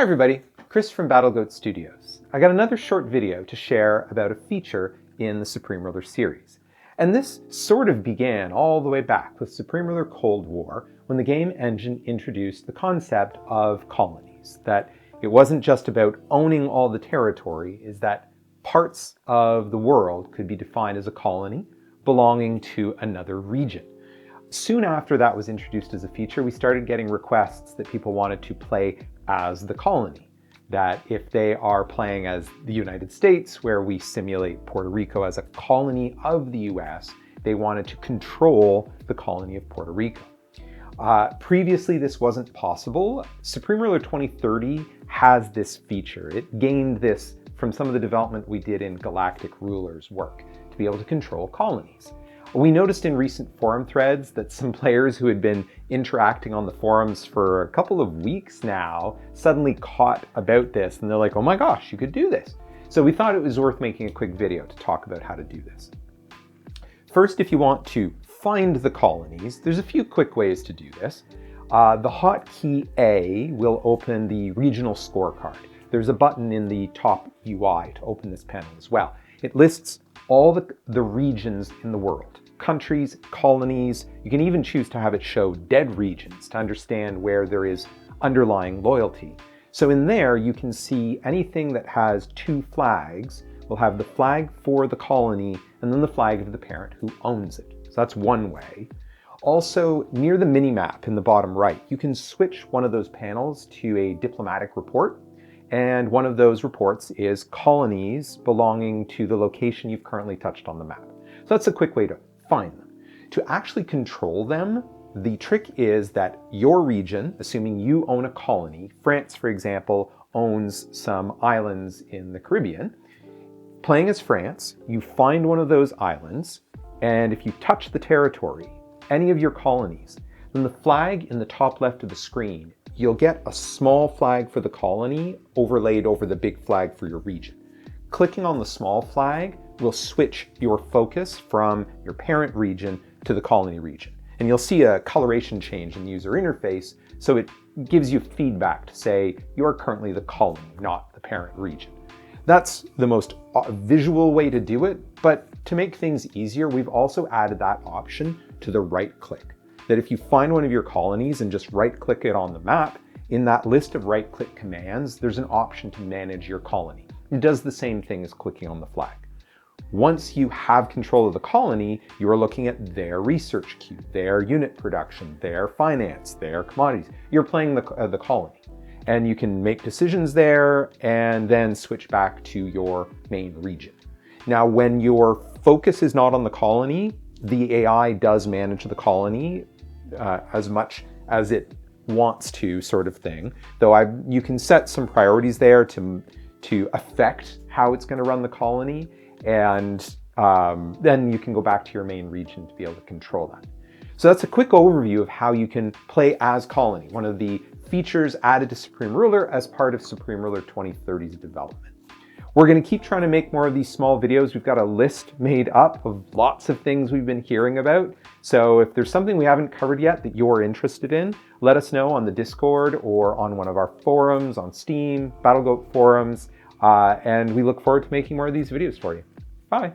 Hi everybody, Chris from BattleGoat Studios. I got another short video to share about a feature in the Supreme Ruler series. And this sort of began all the way back with Supreme Ruler Cold War when the game engine introduced the concept of colonies. That it wasn't just about owning all the territory, is that parts of the world could be defined as a colony belonging to another region. Soon after that was introduced as a feature, we started getting requests that people wanted to play as the colony. That if they are playing as the United States, where we simulate Puerto Rico as a colony of the US, they wanted to control the colony of Puerto Rico. Previously, this wasn't possible. Supreme Ruler 2030 has this feature. It gained this from some of the development we did in Galactic Ruler's work to be able to control colonies. We noticed in recent forum threads that some players who had been interacting on the forums for a couple of weeks now suddenly caught about this, and they're like, oh my gosh, you could do this. So we thought it was worth making a quick video to talk about how to do this. First, if you want to find the colonies, there's a few quick ways to do this. The hotkey A will open the regional scorecard. There's a button in the top UI to open this panel as well. It lists all the regions in the world. Countries, colonies. You can even choose to have it show dead regions to understand where there is underlying loyalty. So in there, you can see anything that has two flags will have the flag for the colony and then the flag of the parent who owns it. So that's one way. Also, near the mini-map in the bottom right, you can switch one of those panels to a diplomatic report. And one of those reports is colonies belonging to the location you've currently touched on the map. So that's a quick way to find them. To actually control them, the trick is that your region, assuming you own a colony, France, for example, owns some islands in the Caribbean. Playing as France, you find one of those islands, and if you touch the territory, any of your colonies, then the flag in the top left of the screen, you'll get a small flag for the colony overlaid over the big flag for your region. Clicking on the small flag will switch your focus from your parent region to the colony region. And you'll see a coloration change in the user interface, so it gives you feedback to say you're currently the colony, not the parent region. That's the most visual way to do it, but to make things easier, we've also added that option to the right click. That if you find one of your colonies and just right click it on the map, in that list of right click commands, there's an option to manage your colony. It does the same thing as clicking on the flag. Once you have control of the colony, you are looking at their research queue, their unit production, their finance, their commodities. You're playing the colony. And you can make decisions there and then switch back to your main region. Now, when your focus is not on the colony, the AI does manage the colony as much as it wants to, sort of thing. Though you can set some priorities there to affect how it's going to run the colony, and then you can go back to your main region to be able to control that. So that's a quick overview of how you can play as colony, one of the features added to Supreme Ruler as part of Supreme Ruler 2030's development. We're going to keep trying to make more of these small videos. We've got a list made up of lots of things we've been hearing about. So if there's something we haven't covered yet that you're interested in, let us know on the Discord or on one of our forums on Steam, BattleGoat forums, and we look forward to making more of these videos for you. Bye.